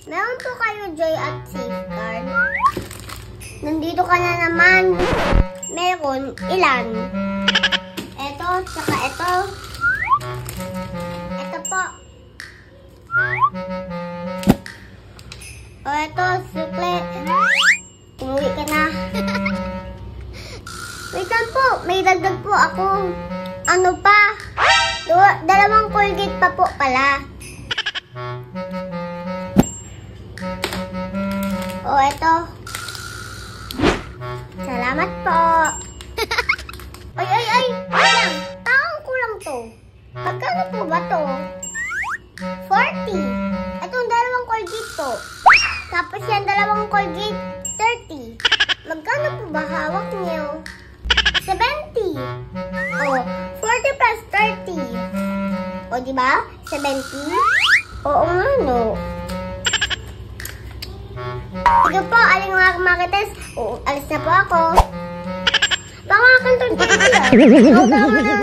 Meron po kayo Joy at Safeguard. Nandito ka na naman. Meron ilan? Ito, tsaka ito. Ito po. O ito, sukle. Umuwi ka na. Wait lang po, may dagdag po ako. Ano pa? Dalawang Colgate pa po pala. O ito. Salamat po. Ay, ay, ay. Ay lang. Taong kulang to. Magkano po ba to? 40. Itong dalawang Colgate po. Tapos yan dalawang Colgate, 30. Magkano po ba hawak niyo? 70. O, 40 plus 30. O, diba? 70? Oo nga, no. Sige po, aling mga Marites. O, alis na po ako. Baka kantun pa kayo.